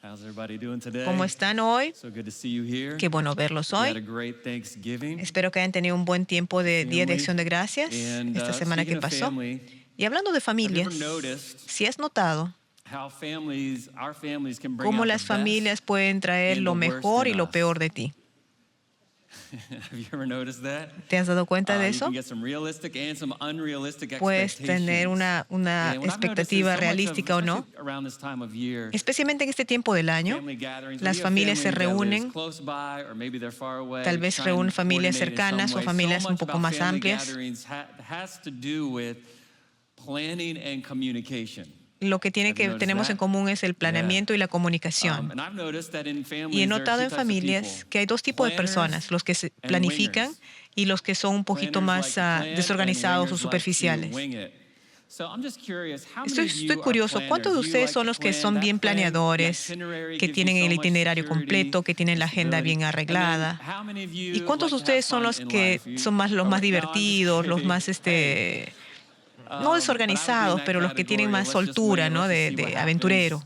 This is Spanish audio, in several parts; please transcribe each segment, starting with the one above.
How's everybody doing today? ¿Cómo están hoy? So good to see you here. Qué bueno verlos You had a hoy. great Thanksgiving. Espero que hayan tenido un buen tiempo de Día de Family. Acción de Gracias And esta semana speaking que of pasó. family, Y hablando de have you ever familias, noticed si has notado how our families can bring cómo out las the familias pueden traer and lo the worst mejor y in lo us? peor de ti? best? Have you ever noticed that? ¿Te has dado cuenta de You eso? can get some realistic and some unrealistic Puedes tener expectations. una And what I've noticed is expectativa so much of, realística o no. especially around this time of year, Especialmente en este tiempo del año, family gatherings, when las you have familias se family that lives reúnen, close by or maybe they're far away, tal vez try reúnen and familias coordinate in some cercanas o way. familias So un much poco about más family amplias. gatherings has to do with planning and communication. Lo que Have you noticed tenemos en that? común es el planeamiento y la comunicación. And I've noticed that in Y he families there are notado two en types of familias people, que hay dos tipos de planners personas, los que se and planifican wingers. y los que son un poquito Planners más like to plan, desorganizados and o wingers like to superficiales. wing it. So I'm just curious, how many Estoy, of you estoy are curioso, planners? ¿cuántos de You ustedes like son to los que plan? son That bien plan, the planeadores, itinerary que gives you tienen so el much itinerario security completo, que tienen and la agenda stability. bien And then arreglada? how many of you ¿Y cuántos de like to have ustedes son fun los in que life? son más los más No, I'm just divertidos, los kidding. más Hey. no But I would be in desorganizados, that pero los que tienen category of más let's just wing soltura, it, ¿no? let's just see what de happens. aventurero?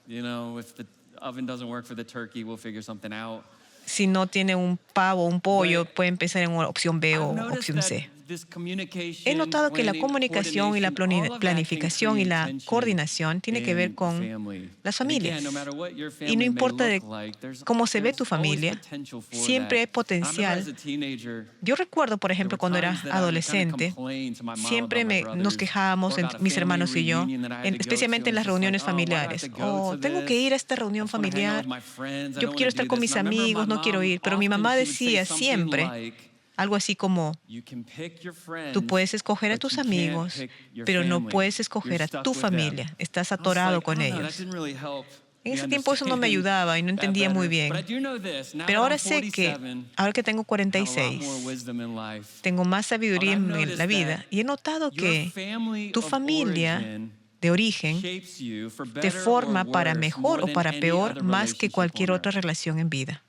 You know, if the oven doesn't work for the turkey, we'll figure something out. Si no tiene un pavo o un pollo, But puede empezar en opción B o I've noticed opción that C. this He communication, notado que la planning, comunicación y la coordination, all of that can planificación y create la tension coordinación tiene que ver in a con family. las And familias. again, no matter what your Y no family may importa look de like, there's cómo se ve tu always familia, potential for siempre hay that. And I remember as potencial. a teenager, Yo recuerdo, por there ejemplo, were cuando times era that I would kind of adolescente, complain to my mom siempre about my nos brothers, quejábamos, or about a mis family hermanos y yo, reunion that I had to go to, especialmente en and las it's just like, reuniones oh, why do I have familiares. to go to Tengo que this? ir a esta I reunión just want to hang out with familiar, my friends. I yo don't want quiero to estar do con this. mis And I remember amigos, my no quiero mom ir. Pero mi often mamá she would say decía something siempre like, algo así como: you can pick your friends, tú puedes escoger a but tus you can't amigos, pick your pero no family. puedes You're escoger a stuck tu with them. familia. Estás I was atorado like, I con don't know, that ellos. didn't really help En me ese tiempo eso no me understand ayudaba y no that entendía muy better. But I bien. do know this, now Pero that I'm ahora sé que, 47, ahora que tengo I have a lot more 46, wisdom in life. tengo más sabiduría But I've en la noticed vida that y he notado your que family tu of familia origin de origen shapes you for te better or forma para worse mejor more o than para any peor other más que relationship cualquier on otra earth. relación en vida.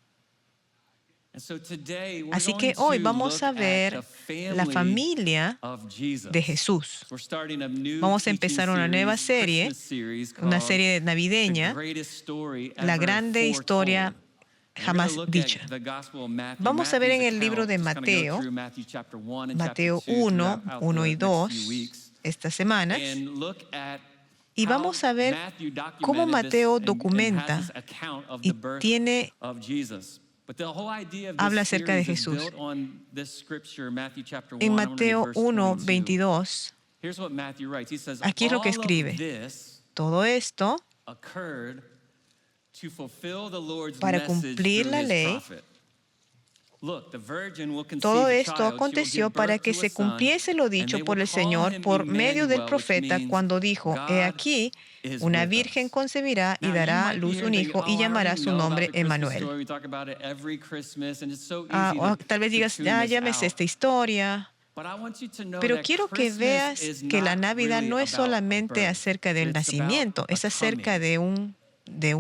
And so today we're Así going que hoy to vamos look a at ver the la family familia of de Jesus. Jesús. We're starting a new Vamos a teaching empezar una nueva series, serie, Christmas series una called serie The navideña, Greatest Story la Ever grande Foretold. historia And we're going to jamás look dicha. at the Gospel of Matthew, Vamos a ver en Matthew's el libro de account, just kind of go Mateo, through Matthew chapter 1 and Mateo chapter 2 1, throughout 1 the y next 2, few weeks, estas semanas, and look at y how vamos a ver Matthew cómo documented this Mateo and has documenta this account of y the birth tiene of Jesus. But the whole idea of habla this acerca de series is Jesús. built on this scripture, Matthew chapter 1. En I'm going to read Mateo verse 1, 22. 22, Here's what Matthew writes. He says, aquí es lo que all of escribe: this todo esto occurred to fulfill the Lord's para message cumplir through la his ley. prophet. Look, the virgin will conceive Todo a esto child, she will aconteció give para birth que to a se son, cumpliese lo and dicho they por will el call Señor him por medio del Emmanuel, which profeta means cuando dijo: He God aquí, is una with virgen us. concebirá y Now, you dará a might be luz here un thinking, hijo y oh, I llamará already su know about nombre the Christmas Emmanuel. story. We talk about it every Christmas, and it's so easy O to tal vez digas: tune this ya me sé out. esta historia. But I want you to know Pero that quiero que Christmas veas is que la not Navidad really no es about a solamente birth. acerca del It's about nacimiento, a es acerca coming. de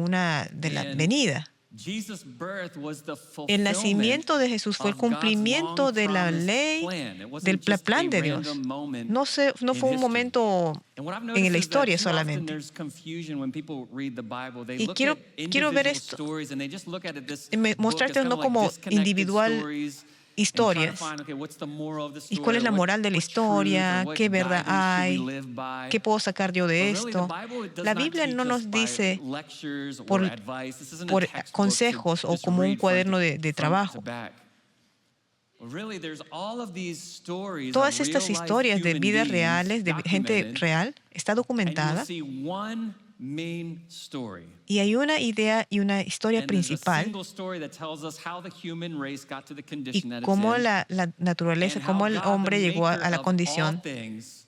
la And venida. Jesus' birth was the El fulfillment nacimiento de Jesús fue el of God's cumplimiento de la long-promised ley, plan. It del wasn't just a plan de Dios. random moment No in fue un history. momento And what I've en noticed la is that historia too often solamente. there's confusion when people read the Bible. They Y look quiero at ver individual esto, stories and they just look at it this book as mostrarte kind no of like como disconnected individual stories and try to historias. find, okay, what's the moral of the ¿Y story? cuál es la Or moral de la what truth or historia? what ¿Qué verdad guidance should we hay? live by? ¿Qué puedo sacar yo de But really, the esto? Bible does La not Biblia teach no us nos by dice lectures or por, advice. This isn't a por textbook to consejos o just como un read front cuaderno de to trabajo. back. Well, really, there's all of these stories Todas of estas real-life historias de human vidas beings reales, de gente documented, real, está and you'll documentada. see one main story. Y hay una idea y una historia And there's a principal, single story that tells us how the human race got to the y condition that it's cómo in, la naturaleza, and cómo how el God, hombre the llegó maker a la of all condición. things,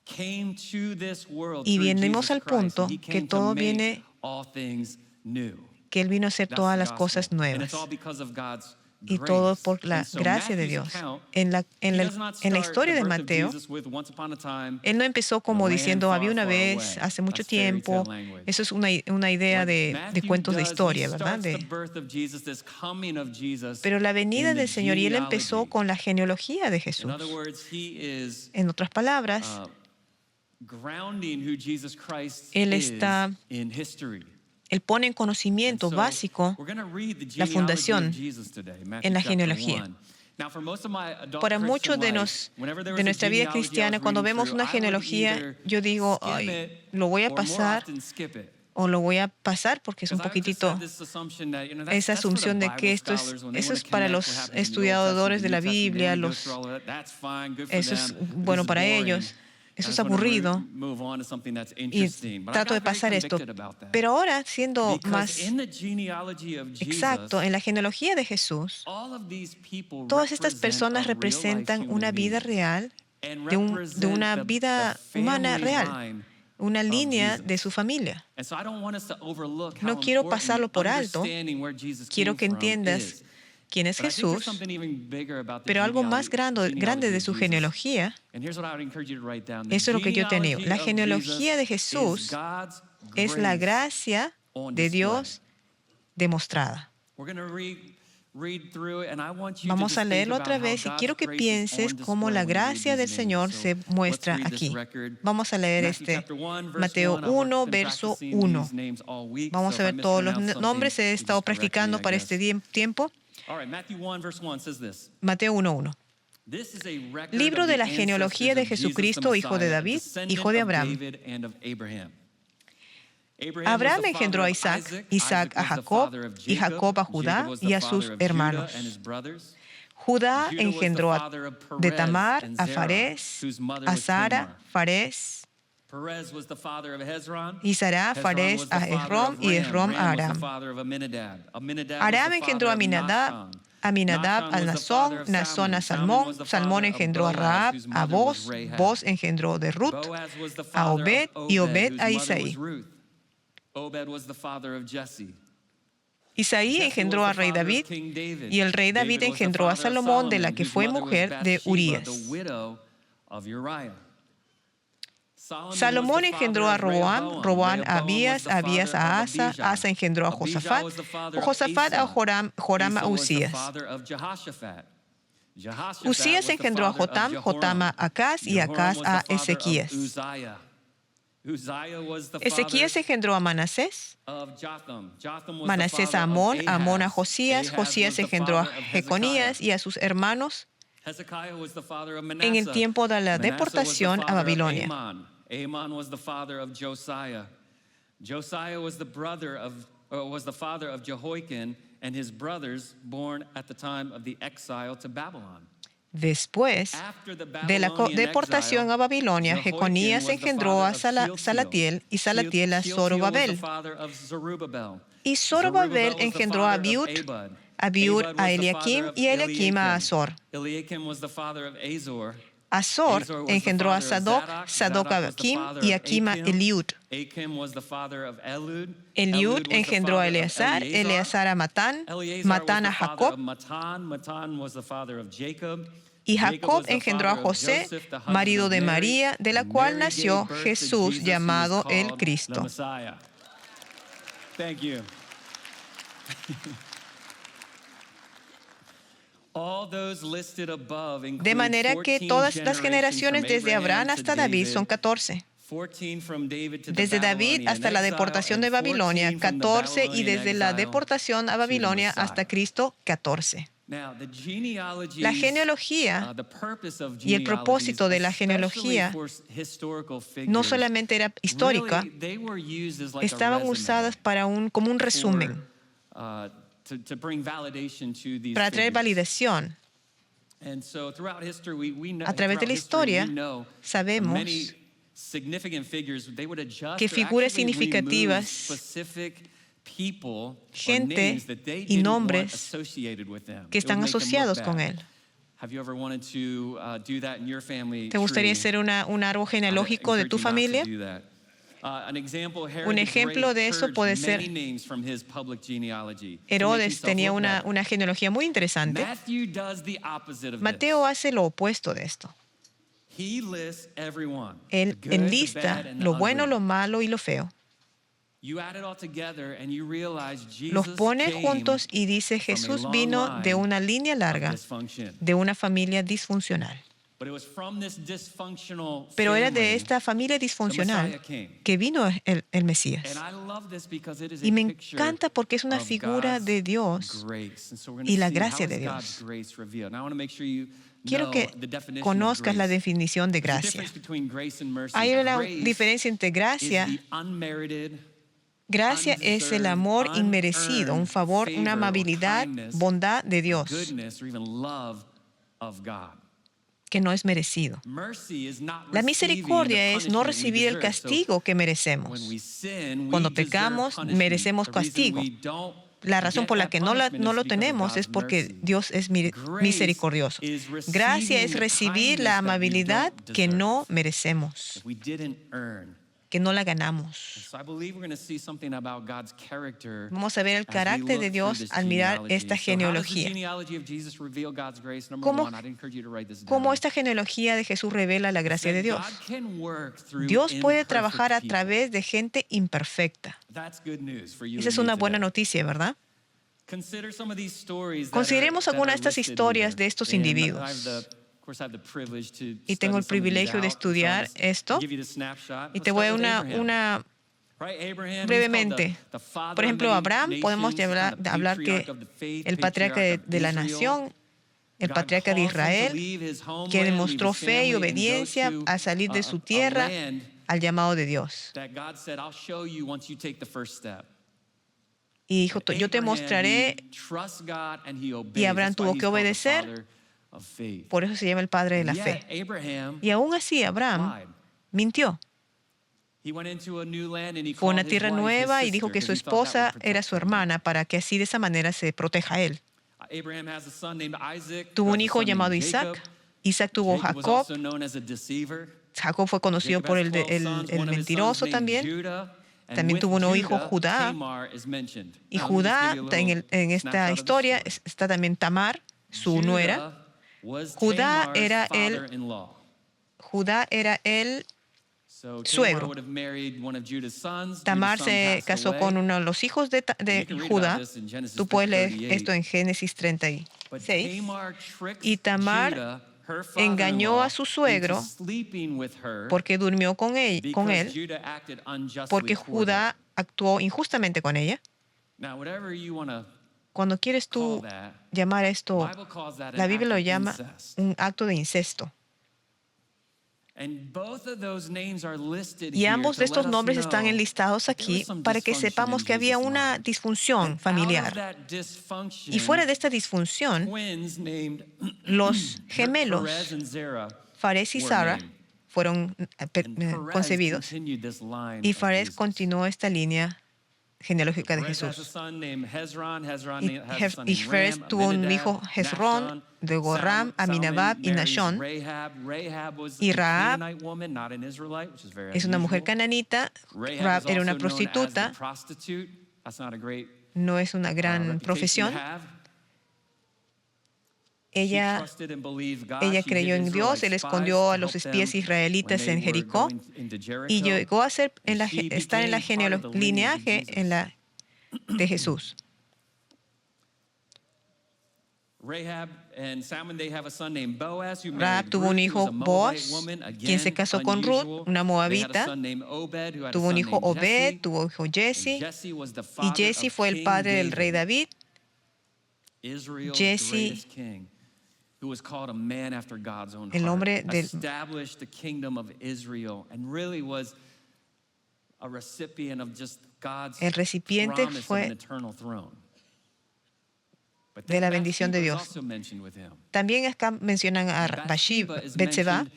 came to this world Y through venimos Jesus al Christ, punto and he que came to todo make viene, all things new. que Él vino a hacer That's todas the las gospel. cosas And nuevas. it's all because of God's Y todo grace. por la And so gracia de Matthew's Dios. account, En la he does not start historia the de birth of Mateo, Jesus with once upon a time Él no empezó in a como land diciendo: far, había una far vez, away. hace mucho That's fairy tiempo. tale language. Eso es una idea What de Matthew cuentos de does, historia, he ¿verdad? starts the birth of Jesus, this coming of Jesus, Pero la venida in the del Señor, y Él empezó genealogy. con la genealogía de In Jesús. other words, he is En otras palabras, grounding who Jesus Christ Él is está in history. Él pone en And conocimiento so básico we're going to read the la genealogy fundación of Jesus today, Matthew en la chapter genealogía. 1. Now, for most of my adult Para Christian muchos de, life, whenever there de was a nuestra vida genealogy I was cristiana, cuando reading vemos through, una I would genealogía, either yo digo, skim ay, it lo voy a or more pasar often skip it. o lo voy a pasar porque es un Because I've just had poquitito this assumption that, esa that's for the asunción de que Bible scholars when they eso want es to para connect what los happened in the Old Testament, estudiadores the de New la Testament. They Biblia, want to go through all of that. That's fine, good for eso them. es But bueno this is para boring. ellos, I eso es just want to aburrido move on to something that's y interesting. But I trato de got very pasar esto. convicted about that. Pero ahora, siendo Because más in the genealogy of exacto, Jesus, en la genealogía de Jesús, all of these people todas estas represent personas a real life representan human una vida being real, and de represent una the vida humana family real, line una of línea Jesus. de su familia. And so I don't want us to overlook how No quiero important pasarlo por alto, understanding where Jesus quiero came que from entiendas is. quién es But I think there's Jesús, something even bigger about the pero algo más genealogy grande de of su Jesus. genealogía, And here's what I would encourage you to write down. The eso es lo que yo te animo. genealogy La of genealogía de Jesus is Jesús God's es la grace gracia on de display. Dios demostrada. We're going to read through it, and I want you to Vamos just a think leerlo about otra how vez y God's quiero que grace is pienses on cómo display la when you read gracia del these Señor names. se So muestra let's read this aquí. record. Vamos a leer Matthew chapter 1, verse Mateo 1. I've 1, been verso practicing 1. these names all week, Vamos so a if I ver todos los mispronounce nombres. He something, you estado just correct me, practicando I para guess. este tiempo. All right, Matthew 1, verse 1 says this. Mateo 1:1. This is a record Libro of de the la genealogía ancestors de of Jesus, the Jesucristo, hijo de Messiah, David, descendant hijo de of Abraham. David and of Abraham. Abraham was the engendró a father of Isaac, Isaac a was the Jacob, father of y Jacob a Jacob Judá was y the a sus father of Judah hermanos. and his brothers. Judá Judah was the engendró father of de Perez Tamar and a Zerah, Farés, whose mother a was Sara, Tamar. Farés, Perez was the father of Hezron. y Sara, Hezron Farés was the a father Esrom, of y Ram. Esrom a Ram was the Aram. father of Aminadab. Aminadab Aram was the engendró father a of Aminadab, Nahshon. Aminadab a Nahshon was the father Nazón, of Nazón a Salmon. Salmón, Was the Salmón father of engendró a Boaz, Raab, whose a mother was Boz, Rahab. Boz engendró de Ruth, Boaz was the a father Obed, of y Obed, Obed whose a mother Isaí. was Ruth. Obed was the father of Jesse. Isaí Jesse engendró was al the rey father of David, King David. y el rey David David was the engendró a father of Salomón, de la Solomon, que whose fue mother was mujer de Bathsheba, Urías. the widow of Uriah. Salomón engendró a Roboam, Roboam a Abías, Abías a Asa, Asa engendró a Josafat, Josafat a Joram, Joram a Usías. Usías engendró a Jotam, Jotam a Acaz, y Acaz a Ezequías. Ezequías engendró a Manasés, Manasés a Amón, Amón a Josías, Josías engendró a Jeconías y a sus hermanos en el tiempo de la deportación a Babilonia. Amon was the father of Josiah. Josiah was the father of Jehoiakim and his brothers born at the time of the exile to Babylon. Después de la deportación a Babilonia, Jeconías engendró a Salatiel y Salatiel a Zorobabel. Y Zorobabel engendró a Abiud, Abiud a Eliakim y Eliakim a Azor. Eliakim was the father of Azor. Azor engendró a Sadoc, Sadoc a Akim y Akim a Eliud. Eliud engendró a Eleazar, Eleazar a Matán, Matán a Jacob. Y Jacob engendró a José, marido de María, de la cual nació Jesús, llamado el Cristo. De manera que todas las generaciones desde Abraham hasta David son 14. Desde David hasta la deportación de Babilonia, 14, y desde la deportación a Babilonia hasta Cristo, 14. La genealogía y el propósito de la genealogía no solamente era histórica, estaban usadas como un resumen, para traer validación. A través de la historia sabemos que figuras significativas, gente y nombres que están asociados con él. ¿Te gustaría hacer un árbol genealógico de tu familia? Un ejemplo de eso puede ser Herodes tenía una genealogía muy interesante. Mateo hace lo opuesto de esto. Él enlista lo bueno, lo malo y lo feo. Los pone juntos y dice: Jesús vino de una línea larga, de una familia disfuncional. Pero era de esta familia disfuncional que vino el Mesías. Y me encanta porque es una figura de Dios y la gracia de Dios. Quiero que conozcas la definición de gracia. Hay una diferencia entre gracia. Gracia es el amor inmerecido, un favor, una amabilidad, bondad de Dios, que no es merecido. La misericordia es no recibir el castigo que merecemos. Cuando pecamos, merecemos castigo. La razón por la que no lo tenemos es porque Dios es misericordioso. Gracia es recibir la amabilidad que no merecemos, que no la ganamos. Vamos a ver el carácter de Dios al mirar esta genealogía. ¿Cómo esta genealogía de Jesús revela la gracia de Dios? Dios puede trabajar a través de gente imperfecta. Esa es una buena noticia, ¿verdad? Consideremos algunas de estas historias de estos individuos. Y tengo el privilegio de estudiar esto. Y te voy a una brevemente. Por ejemplo, Abraham, podemos hablar que el patriarca de la nación, el patriarca de Israel, que demostró fe y obediencia al salir de su tierra al llamado de Dios. Y dijo, yo te mostraré, y Abraham tuvo que obedecer. Por eso se llama el padre de la fe. Y aún así Abraham mintió. Fue a una tierra nueva y dijo que su esposa era su hermana para que así de esa manera se proteja a él. Tuvo un hijo llamado Isaac. Isaac tuvo Jacob. Jacob fue conocido por el mentiroso también. También tuvo un hijo, Judá. Y Judá, en esta historia, está también Tamar, su nuera. Judá era el suegro. Tamar se casó con uno de los hijos de Judá. Tú puedes leer esto en Génesis 36. Y Tamar engañó a su suegro porque durmió con él, porque Judá actuó injustamente con ella. Cuando quieres tú llamar esto, la Biblia lo llama un acto de incesto. Y ambos de estos nombres están enlistados aquí para que sepamos que había una disfunción familiar. Y fuera de esta disfunción, los gemelos, Fares y Zara, fueron concebidos. Y Fares continuó esta línea genealógica de Jesús. Y Fares tuvo un hijo, Hezrón, luego Ram, Aminadab y Nashón. Y Rahab es una mujer cananita. Rahab era una prostituta. No es una gran profesión. Ella creyó en Dios. Él escondió a los espías israelitas en Jericó y llegó a estar en la lineaje de Jesús. Rahab tuvo un hijo, Boaz, quien se casó con Ruth, una moabita. Tuvo un hijo, Obed, tuvo un hijo, Jesse. Y Jesse fue el padre del rey David. Jesse, el hombre del el recipiente fue de la bendición de Dios. También acá mencionan a Betseba,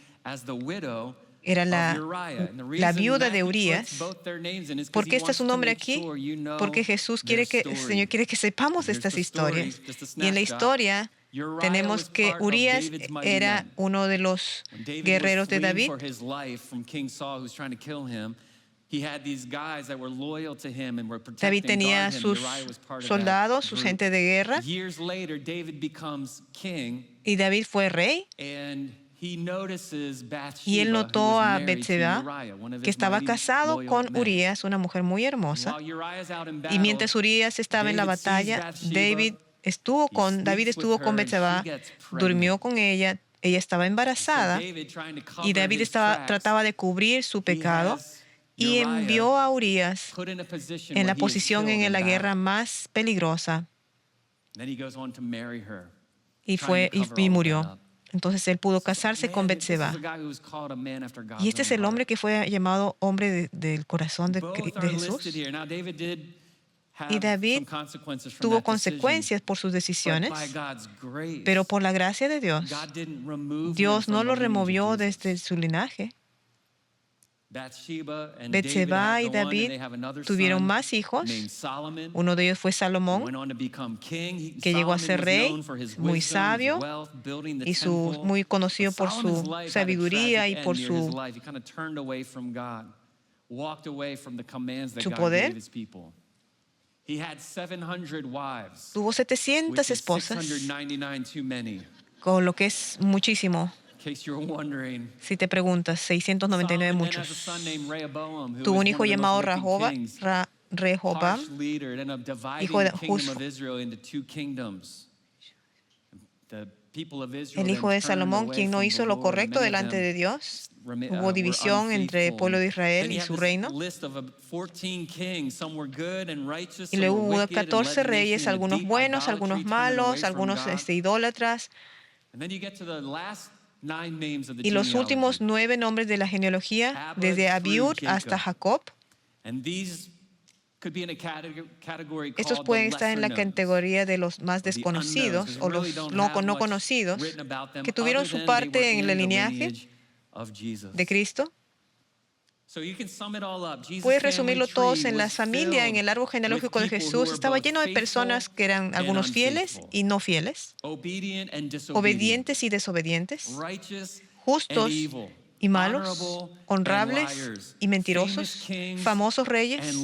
era la viuda de Urías. ¿Por qué está su nombre aquí? Porque el Señor quiere que sepamos estas historias. Y en la historia tenemos que Urías era uno de los guerreros de David. David tenía sus soldados, su gente de guerra. Y David fue rey. Y él notó a Betseba, que estaba casado con Urías, una mujer muy hermosa. Y mientras Urías estaba en la batalla, David estuvo con Betseba, durmió con ella, ella estaba embarazada y David trataba de cubrir su pecado y envió a Urías en la posición en la guerra más peligrosa y murió. Entonces él pudo casarse con Betseba. Y este es el hombre que fue llamado hombre del corazón de Jesús. Y David tuvo consecuencias por sus decisiones, pero por la gracia de Dios, Dios no lo removió desde su linaje. Betseba y David tuvieron más hijos. Uno de ellos fue Salomón, que llegó a ser rey, muy sabio y muy conocido por su sabiduría y por su poder. Tuvo 700 esposas, con lo que es muchísimo. Si te preguntas, 699 muchos. Tuvo un hijo llamado Rehoboam, hijo de el hijo de Salomón, quien no hizo lo correcto delante de Dios. Hubo división entre el pueblo de Israel y su reino. Y luego hubo 14 reyes, algunos buenos, algunos malos, algunos idólatras. Y los últimos 9 nombres de la genealogía, desde Abiud hasta Jacob, estos pueden estar en la categoría de los más desconocidos o los no conocidos, que tuvieron su parte en el linaje de Cristo. Puedes resumirlo todos en la familia, en el árbol genealógico de Jesús. Estaba lleno de personas que eran algunos fieles y no fieles, obedientes y desobedientes, justos y malos, honrables y mentirosos, famosos reyes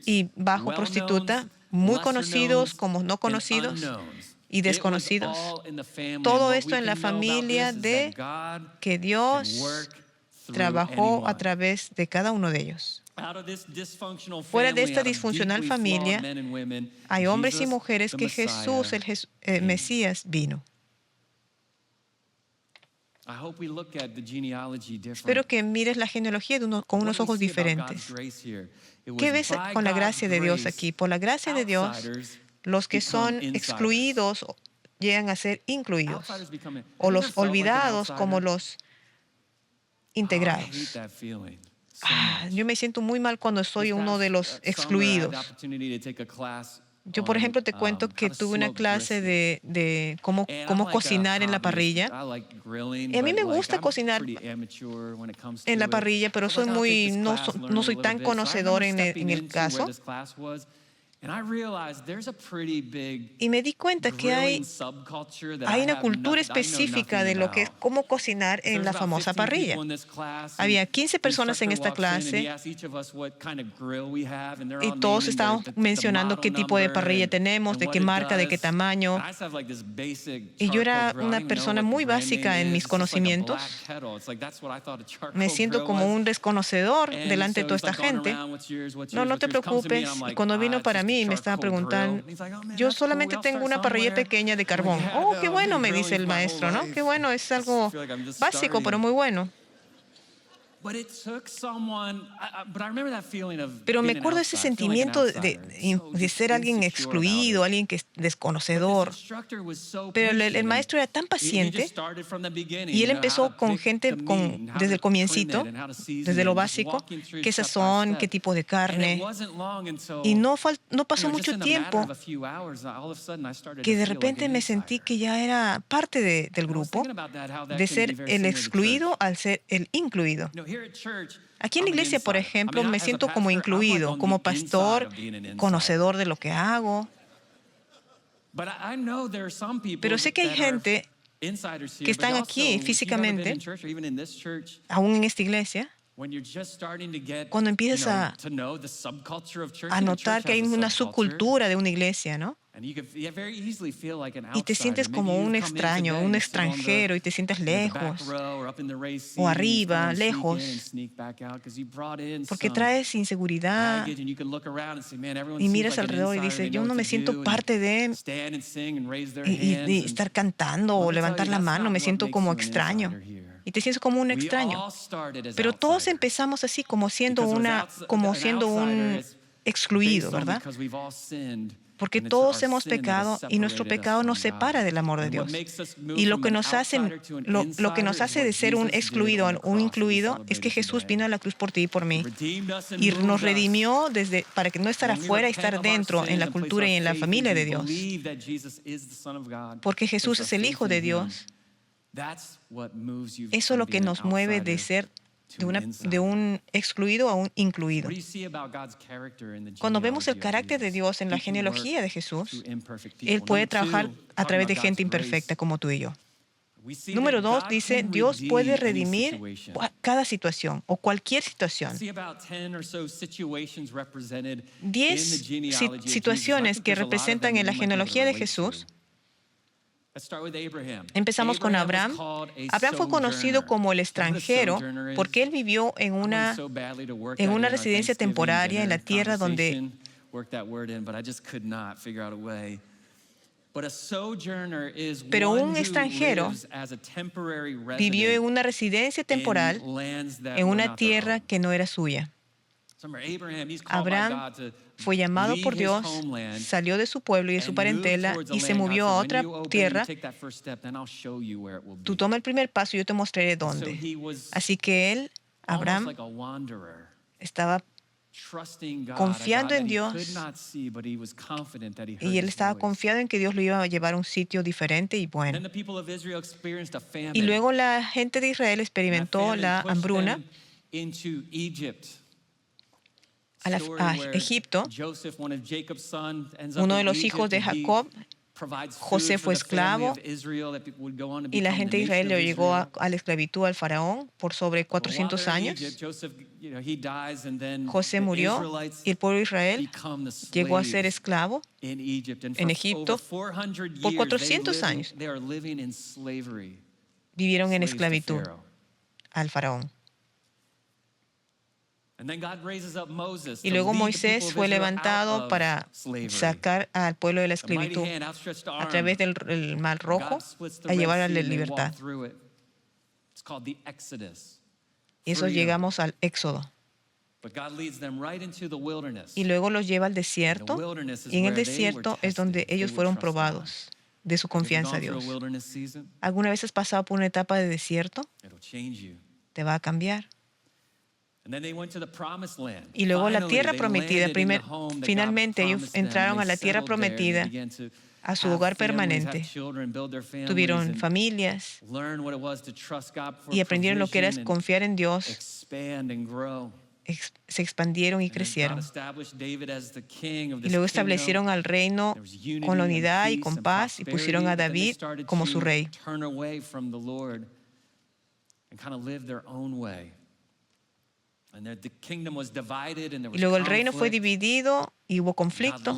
y bajo prostituta, muy conocidos como no conocidos y desconocidos. Todo esto en la familia de que Dios trabajó a través de cada uno de ellos. Fuera de esta disfuncional familia, hay hombres y mujeres que Jesús, el Mesías, vino. Espero que mires la genealogía con unos ojos diferentes. ¿Qué ves con la gracia de Dios aquí? Por la gracia de Dios, los que son excluidos llegan a ser incluidos, o los olvidados como los integrados. Yo me siento muy mal cuando soy uno de los excluidos. Yo, por ejemplo, te cuento que tuve una clase de cómo cocinar en la parrilla. Y a mí me gusta cocinar en la parrilla, pero no soy tan conocedor en el caso. Y me di cuenta que hay una cultura específica de lo que es cómo cocinar en la famosa parrilla. Había 15 personas en esta clase y todos estábamos mencionando qué tipo de parrilla tenemos, de qué marca, de qué tamaño. Y yo era una persona muy básica en mis conocimientos. Me siento como un desconocedor delante de toda esta gente. No te preocupes. Y cuando vino para mí, me estaba preguntando, yo solamente tengo una parrilla pequeña de carbón. Oh, qué bueno, me dice el maestro, ¿no? Qué bueno, es algo básico, pero muy bueno. Pero me acuerdo de ese sentimiento de ser alguien excluido, alguien que es desconocedor. Pero el maestro era tan paciente y él empezó con gente desde el comiencito, desde lo básico, qué sazón, qué tipo de carne. Y no pasó mucho tiempo que de repente me sentí que ya era parte del grupo, de ser el excluido al ser el incluido. Aquí en la iglesia, por ejemplo, me siento como incluido, como pastor, conocedor de lo que hago. Pero sé que hay gente que están aquí físicamente, aún en esta iglesia, cuando empiezas a notar que hay una subcultura de una iglesia, ¿no? Y te sientes como un extraño, un extranjero, y te sientes lejos, o arriba, lejos, porque traes inseguridad y miras alrededor y dices, yo no me siento parte de, y estar cantando o levantar la mano, me siento como extraño. Y te sientes como un extraño. Pero todos empezamos así, como siendo un excluido, ¿verdad? Porque todos hemos pecado y nuestro pecado nos separa del amor de Dios. Y lo que nos hace de ser un excluido a un incluido es que Jesús vino a la cruz por ti y por mí. Y nos redimió para que no estar afuera y estar dentro en la cultura y en la familia de Dios. Porque Jesús es el Hijo de Dios. Eso es lo que nos mueve de ser de un excluido a un incluido. Cuando vemos el carácter de Dios en la genealogía de Jesús, Él puede trabajar a través de gente imperfecta como tú y yo. Número 2 dice, Dios puede redimir cada situación o cualquier situación. 10 situaciones que representan en la genealogía de Jesús. Empezamos con Abraham. Abraham fue conocido como el extranjero porque él vivió en una residencia temporaria en la tierra donde pero un extranjero vivió en una residencia temporal en una tierra que no era suya. Abraham fue llamado por Dios, salió de su pueblo y de su parentela y se movió a otra tierra. Tú toma el primer paso y yo te mostraré dónde. Así que Abraham, estaba confiando en Dios y él estaba confiado en que Dios lo iba a llevar a un sitio diferente y bueno. Y luego la gente de Israel experimentó la hambruna a Egipto. Uno de los hijos de Jacob, José, fue esclavo y la gente de Israel lo llegó a la esclavitud al faraón por sobre 400 años. José murió y el pueblo de Israel llegó a ser esclavo en Egipto por 400 años. Vivieron en esclavitud al faraón. Y luego Moisés fue levantado para sacar al pueblo de la esclavitud a través del Mar Rojo a llevar a la libertad. Y eso llegamos al Éxodo. Y luego los lleva al desierto. Y en el desierto es donde ellos fueron probados de su confianza a Dios. ¿Alguna vez has pasado por una etapa de desierto? Te va a cambiar. Y luego la tierra prometida. Finalmente ellos entraron a la tierra prometida, a su hogar permanente. Tuvieron familias y aprendieron lo que era confiar en Dios. Se expandieron y crecieron. Y luego establecieron al reino con la unidad y con paz y pusieron a David como su rey. Y luego el reino fue dividido y hubo conflicto.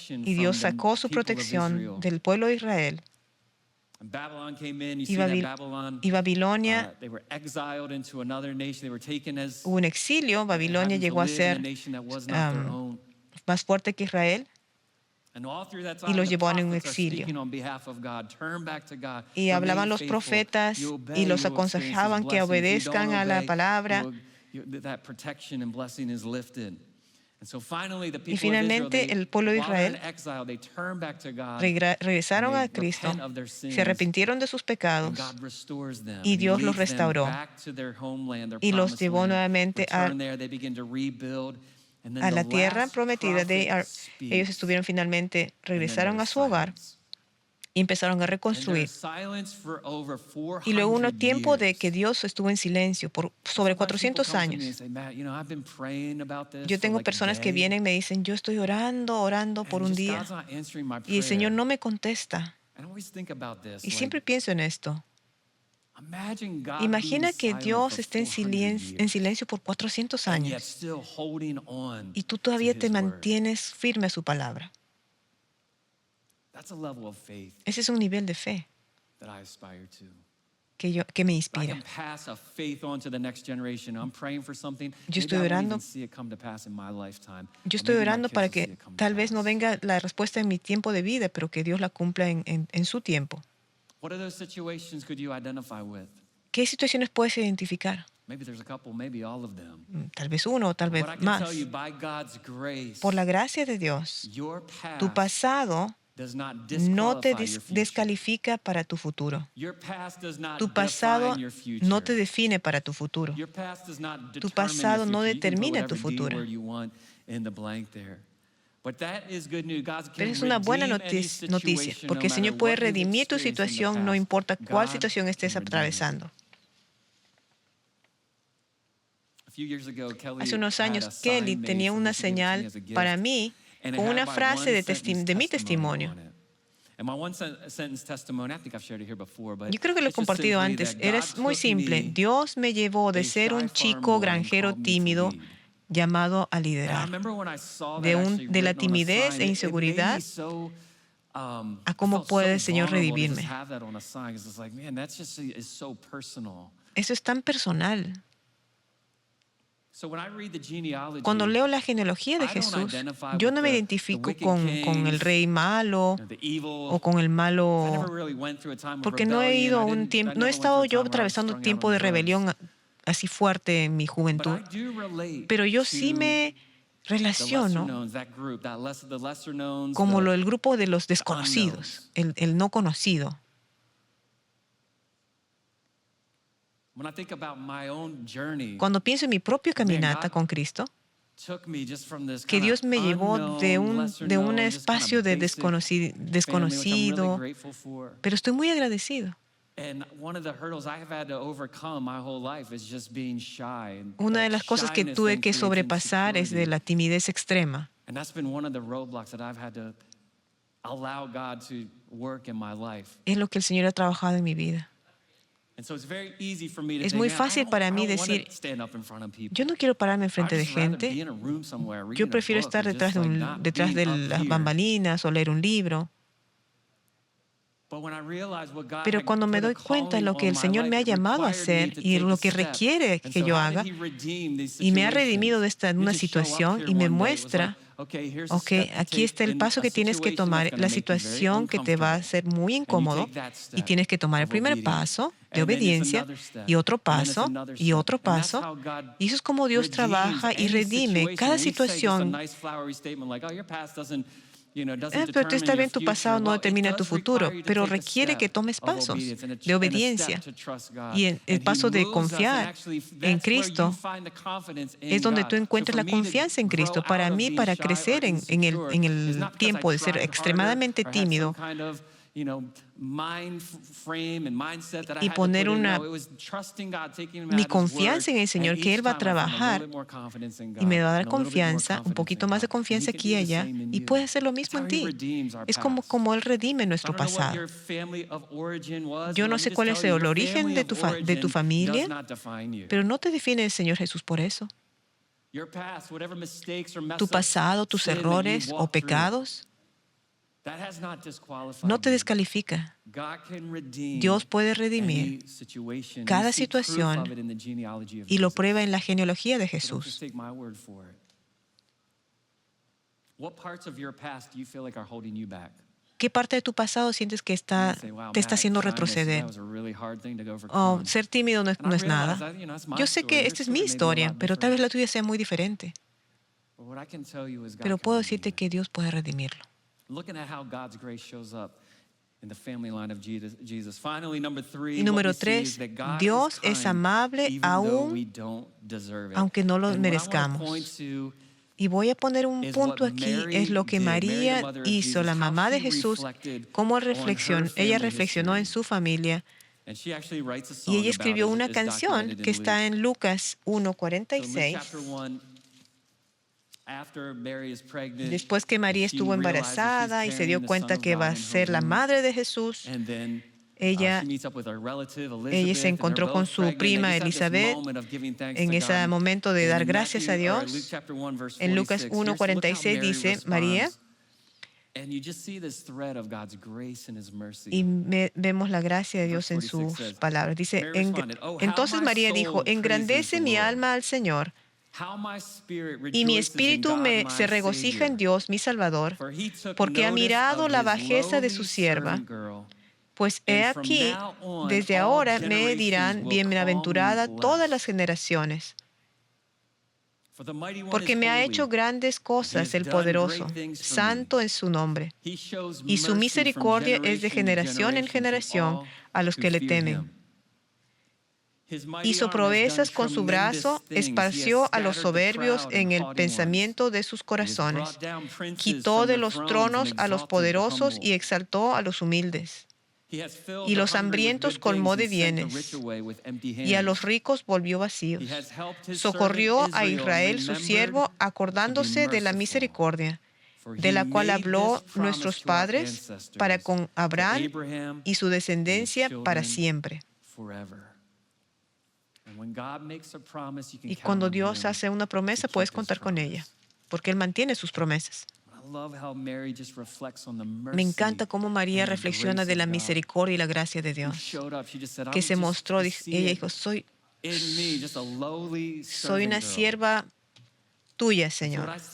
Y Dios sacó su protección del pueblo de Israel. Y Babilonia, hubo un exilio. Babilonia llegó a ser más fuerte que Israel. Y los llevó en un exilio. Y hablaban los profetas y los aconsejaban que obedezcan a la palabra. Y finalmente el pueblo de Israel regresaron a Cristo, se arrepintieron de sus pecados y Dios los restauró y los llevó nuevamente a la tierra prometida. Ellos estuvieron finalmente, regresaron a su hogar y empezaron a reconstruir. Y luego un tiempo de que Dios estuvo en silencio por sobre 400 años. Yo tengo personas que vienen y me dicen, yo estoy orando por un día y el Señor no me contesta. Y siempre pienso en esto. Imagina que Dios esté en silencio por 400 años y tú todavía te mantienes firme a su palabra. That's a level of faith Ese es un nivel de fe that I aspire to. que me I inspira. can pass a faith on to the next generation. I'm praying for something. Yo estoy Maybe I won't orando. even see it come to pass in my lifetime. Yo But estoy maybe my orando kids para will see que it come to tal vez no pass. venga la respuesta en mi tiempo de vida, pero que Dios la cumpla en su tiempo. What are those situations could you identify with? ¿Qué situaciones puedes identificar? Maybe there's a couple, maybe all of them. Tal vez uno o tal vez What I can más. tell you, by God's grace, Por la gracia de Dios, your tu past pasado does not no te disqualify your future. descalifica para tu futuro. Your past does not Tu pasado define your future. no te define para tu futuro. Your past does not Tu determine pasado your no future. You can put determina tu whatever D futuro. word you want in the blank there. But that is good news. God can Pero es una buena redeem any noticia, situation, porque el no Señor matter puede what you've redimir tu experienced in the situación, no past. importa cuál God situación estés can redeem it. atravesando. A few years ago, Kelly Hace unos had años, a sign Kelly made tenía for me. una She gave it to me señal as a gift, para mí and it con had una my frase de one-sentence mi testimony testimonio. on it. And my one-sentence testimony, I think I've shared it here before, but Yo creo que lo he it's just compartido simply antes. that Era God muy took simple. me, Dios me llevó de a ser shy un farm chico boy, and granjero called me to tímido lead. llamado a And I liderar. remember when I saw that De actually la written on a timidez sign, e it made me inseguridad so, a I cómo felt puede so el Señor vulnerable to just redimirme. have that on a sign, 'cause it's like, man, that's just is so personal. Eso es tan personal. So when I read the genealogy, Cuando leo la genealogía de I don't Jesús, identify yo with no me the identifico wicked con el kings, rey malo the evil. o con el I malo, never really went through a time of porque no he rebellion. ido a I un tiempo, never no he went through estado a yo time where I was atravesando strung out tiempo on de drugs. rebelión así fuerte en mi But I juventud, do relate pero yo sí to me the lesser relaciono knowns, that group, the lesser knowns, como the el grupo de los desconocidos, unknowns. el no conocido. When I think about my own journey, Cuando pienso en mi propia man, caminata God con Cristo, took me just from this que kind Dios of me llevó unknown, lesser de un known, just kind espacio of de basic family, which I'm really desconocido, grateful for. pero estoy muy agradecido. And one of the hurdles I have had to overcome my whole life is just being shy. And Una de that las cosas que shyness tuve then que creates sobrepasar es de insecurity. la timidez extrema. And that's been one of the roadblocks that I've had to allow God to work in my life. Es lo que el Señor ha trabajado en mi vida. And so it's very easy for me to Es think, muy man, fácil para mí I don't wanna decir, stand up in front of people. yo no quiero pararme I'd enfrente de just rather be gente, in a room somewhere reading yo a prefiero book estar or detrás just like not detrás being de up las here. bambalinas o leer un libro. But when I realized what God Pero had cuando me put a doy cuenta de calling lo que on el my Señor me ha life, it llamado a required me hacer to y take lo a que step. requiere And que so yo how did haga, he redeem these y me ha redimido situations? de He una just show up situación here y me one day. It was muestra, like, okay, here's a ok, step to aquí está take el in paso a que tienes que situation tomar, that's gonna la make you very situación que te va a uncomfortable. hacer muy And you incómodo, take that y step tienes que tomar el of primer obedience. paso de And then it's obediencia another step. y otro And then it's paso another y step. otro And that's paso. how God Y eso es como Dios redeems trabaja y any redime situation. cada And we say just a situación. nice flowery statement like, oh, your past doesn't Pero determine está your bien, tu future. pasado no Well, it determina tu does futuro, require you to pero take a requiere que step tomes of pasos obedience and de a obediencia. step to trust God. Y el And he paso de moves us, and confiar actually en that's where you Cristo find the confidence in es donde God. tú So encuentras for la me confianza en to grow Cristo. Para out of mí, being para shy or crecer en insecure en is el not because I tiempo de ser tried harder extremadamente or had some tímido kind of, mind frame and mindset that I y had to put poner in. No, it was trusting God, taking him at mi his word. confianza en el Señor, And que each Él va a time I found a trabajar little bit more confidence in y me God, va a dar and a little bit more confianza, un confidence in poquito más de God. And confianza he can aquí do y the allá, same in y you. puede hacer lo That's mismo how en he ti. redeems our Es past. como Él redime I nuestro don't know what pasado. your family of origin was. Yo but no let me sé just cuál tell es you, el your origen family de of tu origin familia, does not define you. pero no te define el Señor Jesús por eso. Your past, whatever mistakes or Tu mess-ups, pasado, tus sin that errores you've o walked through, pecados that has not disqualified no te you. descalifica. God can redeem Dios puede redimir any situation. cada We see proof situación of it in the genealogy of y lo Jesus. prueba en la genealogía de So don't just Jesús. take my word for it. What parts of your past do you feel like are holding you back? ¿Qué parte de tu pasado sientes que You might say, wow, te está Matt, haciendo shyness, retroceder? that was a really hard thing to O overcome. ser tímido And I no es realize nada. that, it's my Yo sé story. que Your esta es story mi may be a historia, lot pero tal vez different. la tuya sea muy diferente. But what I can tell you is God Pero can puedo redeem decirte it. que Dios puede redimirlo. Looking at how God's grace shows up in the family line of Jesus. Finally, number 3, Y número what we see is 3, that God Dios is es kind amable even though we aún don't deserve it. aunque no lo And what I want to merezcamos. point to Y voy a poner un is punto what aquí, Mary es lo que did. Mary, the María mother of hizo, Jesus, la how mamá de she Jesús, reflected cómo on her ella family reflexionó en history. su familia. And she actually writes a song Y ella about escribió it. una It's canción documented que in Luke. está en Lucas So in Luke 1:46. chapter 1, after Mary is pregnant, Después que María she estuvo realizes she's embarazada y se dio carrying the cuenta Son of que va God a in her ser la womb. madre de Jesús, And then ella she meets up with her relative Elizabeth, ella se and they're encontró con both su pregnant. prima They just have this Elizabeth moment of giving thanks en to ese God. momento de And dar in gracias a Luke Dios. chapter 1, verse En Lucas 46, look how 1:46 Mary dice, María responds. And you just see this thread of God's grace and his mercy. Y vemos la gracia de Dios en sus palabras. Dice, entonces María dijo, engrandece mi alma al Señor, y mi espíritu se regocija en Dios, mi Salvador, porque ha mirado la bajeza de su sierva. Pues he aquí, desde ahora me dirán bienaventurada todas las generaciones, porque me ha hecho grandes cosas el poderoso, santo en su nombre, y su misericordia es de generación en generación a los que le temen. Hizo proezas con su brazo, esparció a los soberbios en el pensamiento de sus corazones, quitó de los tronos a los poderosos y exaltó a los humildes. Y los hambrientos colmó de bienes, y a los ricos volvió vacíos. Socorrió a Israel su siervo, acordándose de la misericordia, de la cual habló nuestros padres para con Abraham y su descendencia para siempre. Y cuando Dios hace una promesa, puedes contar con ella, porque Él mantiene sus promesas. Me encanta cómo María reflexiona de la misericordia y la gracia de Dios, que se mostró. Ella dijo, soy una sierva tuya, Señor. Has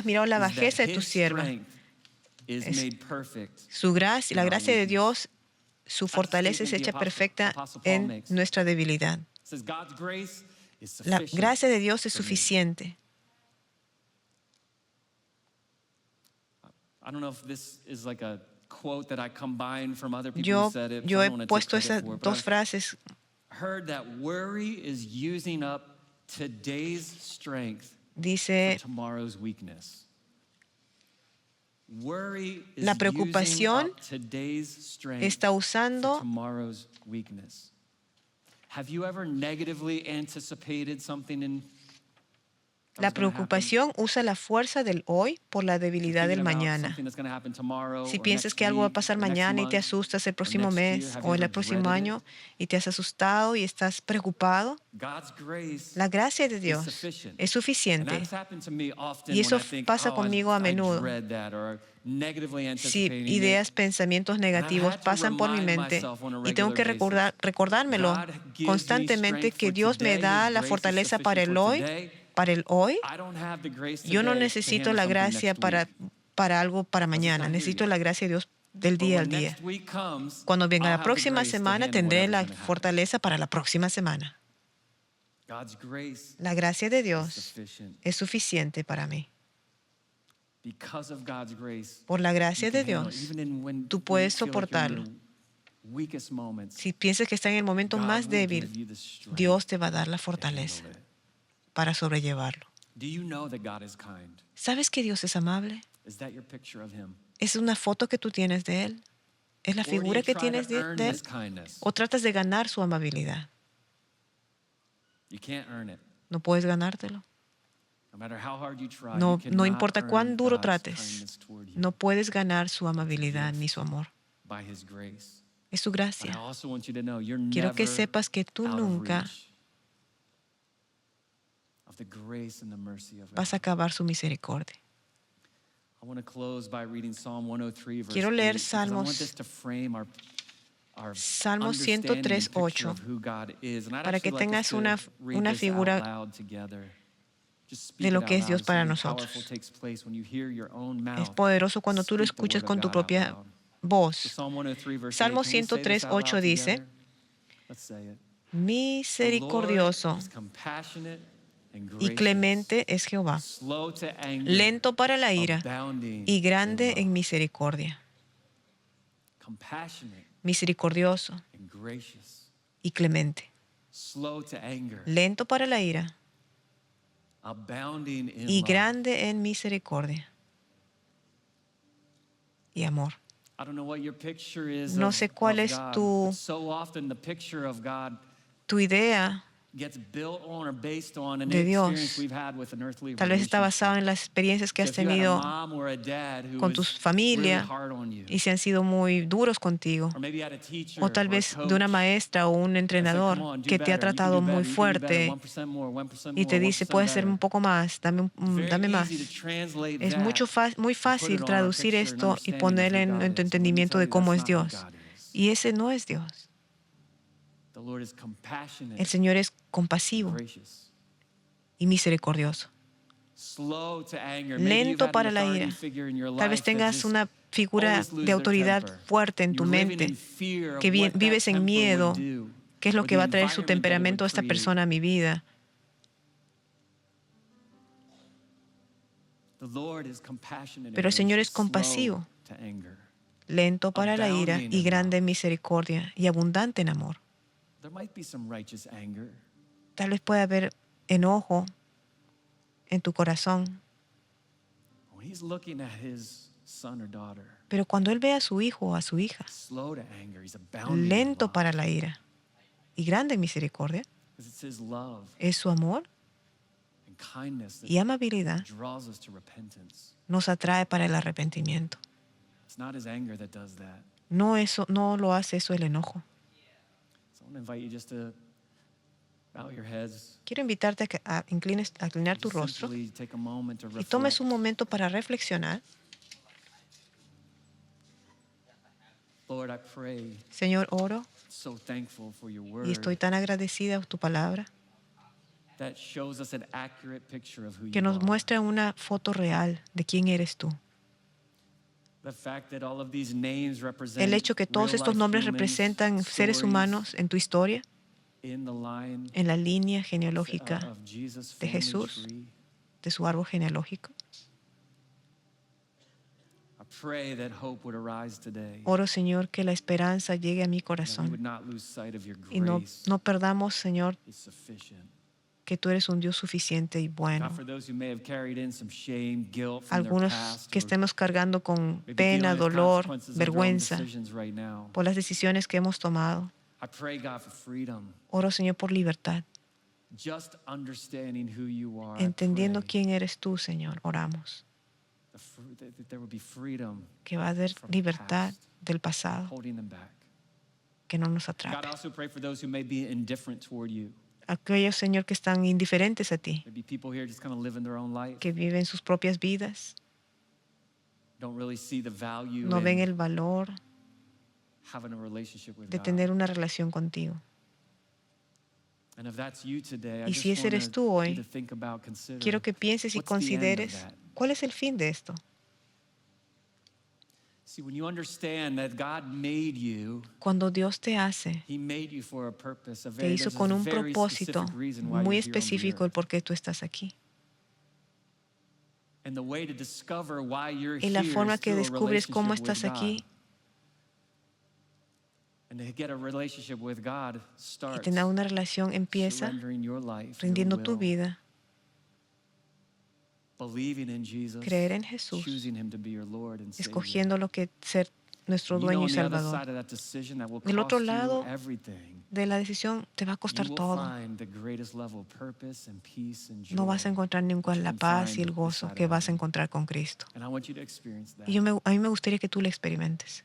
mirado la bajeza de tu sierva. Su gracia, la gracia de Dios, su fortaleza es hecha perfecta en nuestra debilidad. La gracia de Dios es suficiente. Yo he puesto esas dos frases. Dice, la preocupación está usando La preocupación usa la fuerza del hoy por la debilidad del mañana. Si piensas que algo va a pasar mañana y te asustas el próximo mes o el próximo año y te has asustado y estás preocupado, la gracia de Dios es suficiente. Y eso pasa conmigo a menudo. Si ideas, pensamientos negativos pasan por mi mente y tengo que recordármelo constantemente que Dios me da la fortaleza para el hoy, yo no necesito la gracia para algo para mañana. Necesito la gracia de Dios del día al día. Cuando venga la próxima semana, tendré la fortaleza para la próxima semana. La gracia de Dios es suficiente para mí. Por la gracia de Dios, tú puedes soportarlo. Si piensas que está en el momento más débil, Dios te va a dar la fortaleza para sobrellevarlo. ¿Sabes que Dios es amable? ¿Es una foto que tú tienes de Él? ¿Es la figura que tienes de Él? ¿O tratas de ganar su amabilidad? No puedes ganártelo. No importa cuán duro trates, no puedes ganar su amabilidad ni su amor. Es su gracia. Quiero que sepas que tú nunca vas a acabar su misericordia. Quiero leer Salmos 103:8 para que tengas una figura de lo que es Dios para nosotros. Es poderoso cuando tú lo escuchas con tu propia voz. Salmo 103:8 dice, misericordioso y clemente es Jehová, lento para la ira y grande en misericordia. Misericordioso y clemente, lento para la ira y grande en misericordia y amor. No sé cuál es tu idea de Dios tal vez está basado en las experiencias que has tenido con tu familia y se han sido muy duros contigo. O tal vez de una maestra o un entrenador que te ha tratado muy fuerte y te dice, puedes hacer un poco más, dame más. Es muy fácil traducir esto y ponerle en tu entendimiento de cómo es Dios. Y ese no es Dios. El Señor es compasivo y misericordioso. Lento para la ira. Tal vez tengas una figura de autoridad fuerte en tu mente, que vives en miedo. ¿Qué es lo que va a traer su temperamento a esta persona a mi vida? Pero el Señor es compasivo, lento para la ira y grande en misericordia y abundante en amor. Tal vez pueda haber enojo en tu corazón. Pero cuando Él ve a su hijo o a su hija, lento para la ira y grande en misericordia, es su amor y amabilidad nos atrae para el arrepentimiento. No lo hace eso el enojo. Quiero invitarte a inclinar tu rostro y tomes un momento para reflexionar. Señor, oro y estoy tan agradecida por tu palabra que nos muestra una foto real de quién eres tú. El hecho que todos estos nombres representan seres humanos en tu historia, en la línea genealógica de Jesús, de su árbol genealógico. Oro, Señor, que la esperanza llegue a mi corazón y no perdamos, Señor, que tú eres un Dios suficiente y bueno. Algunos que estemos cargando con pena, dolor, vergüenza por las decisiones que hemos tomado. Oro, Señor, por libertad. Entendiendo quién eres tú, Señor, oramos. Que va a haber libertad del pasado, que no nos atrape. Aquellos, Señor, que están indiferentes a ti, que viven sus propias vidas, no ven el valor de tener una relación contigo. Y si ese eres tú hoy, quiero que pienses y consideres cuál es el fin de esto. Cuando Dios te hace, te hizo con un propósito muy específico el por qué tú estás aquí. Y la forma que descubres cómo estás aquí y tener una relación empieza rindiendo tu vida, creer en Jesús, escogiéndolo que ser nuestro dueño y salvador. Del otro lado de la decisión te va a costar todo. No vas a encontrar nunca la paz y el gozo que vas a encontrar con Cristo. Y a mí me gustaría que tú lo experimentes.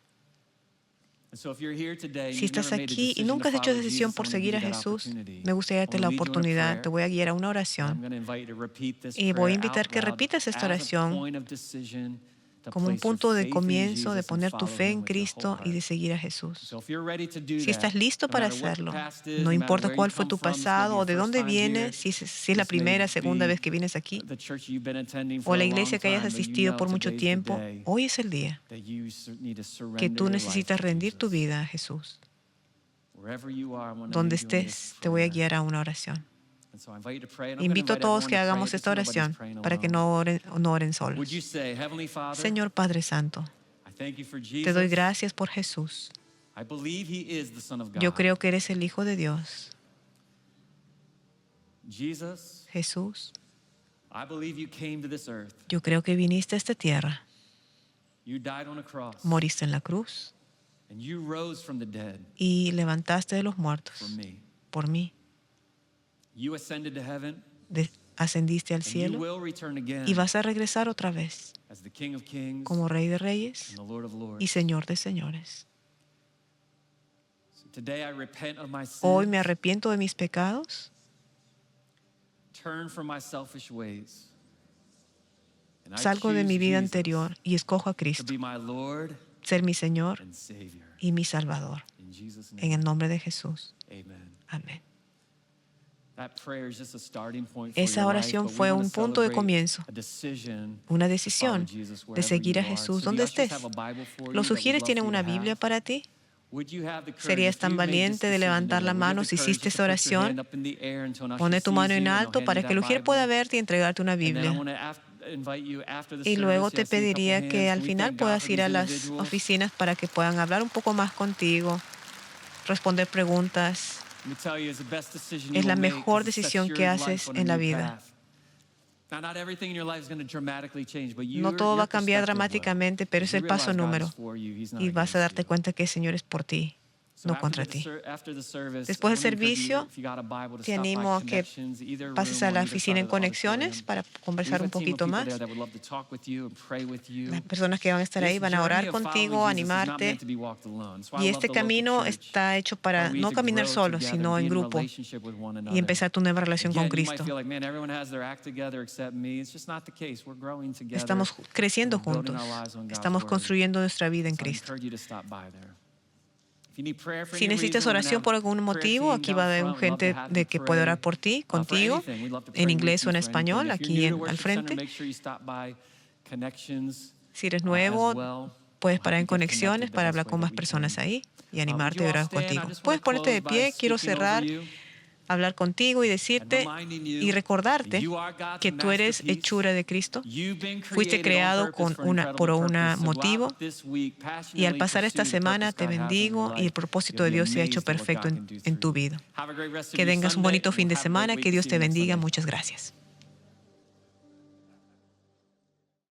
Si estás aquí y nunca has hecho decisión por seguir a Jesús, me gustaría darte la oportunidad. Te voy a guiar a una oración y voy a invitar que repitas esta oración como un punto de comienzo de poner tu fe en Cristo y de seguir a Jesús. Si estás listo para hacerlo, no importa cuál fue tu pasado o de dónde vienes, si es la primera, segunda vez que vienes aquí, o la iglesia que hayas asistido por mucho tiempo, hoy es el día que tú necesitas rendir tu vida a Jesús. Donde estés, te voy a guiar a una oración. Invito a todos que hagamos esta oración para que no oren solos. Señor Padre Santo, te doy gracias por Jesús. Yo creo que eres el Hijo de Dios. Jesús, yo creo que viniste a esta tierra, moriste en la cruz y levantaste de los muertos por mí. You ascended to heaven, ascendiste al and you cielo will return again y vas a regresar otra vez as the King of Kings como Rey de Reyes and the Lord of y Lords. Señor de señores. So today I repent of my Hoy me sins, arrepiento de mis pecados, turn from my selfish ways, and I salgo de choose mi vida Jesus anterior y escojo a to Cristo, be my Lord ser mi Señor and Savior. y mi Salvador. In Jesus' En name, el nombre de Jesús. amen. Amén. That prayer is just a starting point for Esa your life, oración but we fue want to un punto de celebrate comienzo, a decision una to decisión follow Jesus de wherever seguir a you are. Jesús So donde the ushers estés. have a Bible for you Los that we'd sugieres love tienen for you to una Biblia have. para ti. Would you have the courage, ¿Serías if tan you've made this valiente de decision levantar today, la would you have mano the si courage hiciste just to esa put your hand oración? up in the air until an usher Pone tu sees mano you en and they'll alto hand para you que el that ujier pueda Bible? verte y entregarte una And then I Biblia. want to invite you after the Y service. luego Yeah, I te see a couple pediría que hands. al Can we final thank God puedas for ir a these las individuals? oficinas para que puedan hablar un poco más contigo, responder preguntas. Let me tell you, it's the best decision you Es la will make mejor 'cause it sets decisión your que life haces on a en la new vida. path. Now, not everything in your life is going to dramatically change, but No todo va your a cambiar perspective will. dramáticamente, pero es You el paso realize God número. is for you, He's not Y vas a against darte you. cuenta que el Señor es por ti, So no contra ti. after the service, Después del I wanna encourage you, servicio, if you got a Bible, to te stop by animo a que Connections, either pases room a on la either oficina side en of the Conexiones auditorium. para We conversar have un a team of poquito people más. there that would love to talk with you and pray with you. Las personas que van a estar ahí This van a orar journey of following contigo, Jesus is not animarte. meant to be walked alone. That's why I Y love este the local camino church. está hecho para We no get to caminar grow solo, together sino and be en in grupo relationship with one y another. empezar tu nueva relación con Again, you might Cristo. feel like, man, everyone has their act together except me. It's just not the case. We're growing together. Estamos creciendo We're building juntos. our lives on God's Estamos word. construyendo nuestra vida en So I Cristo. encourage you to stop by there. If you need prayer for Si any necesitas reason, we're oración gonna por have algún a prayer motivo, team aquí down va a haber front. We'd love to gente have you de que puede pray. orar por ti, For contigo, anything. We'd love to en pray inglés with o en you for anything. español, If you're aquí new to al Worship Center, frente. make sure you stop by Connections Si eres as nuevo, well. puedes We'll parar help en you get Conexiones connected the para best hablar way con that más we personas can. ahí y Would animarte you y all orar stand? I contigo. just want Puedes to ponerte de close by pie, quiero speaking over cerrar, you hablar contigo y and decirte reminding y you recordarte you are God's que tú eres masterpiece. hechura de Cristo. You've been Fuiste created on creado purpose for an por incredible un purpose. So go motivo out this week y al passionately pasar esta pursue the semana purpose te God has on your bendigo y el life. propósito You'll de be Dios sea hecho amazed at what perfecto God can do en through tu you. vida. Have a great rest of Que your tengas un Sunday. bonito fin We'll de have a great semana, week. que Dios See te you next bendiga. Sunday. Muchas gracias.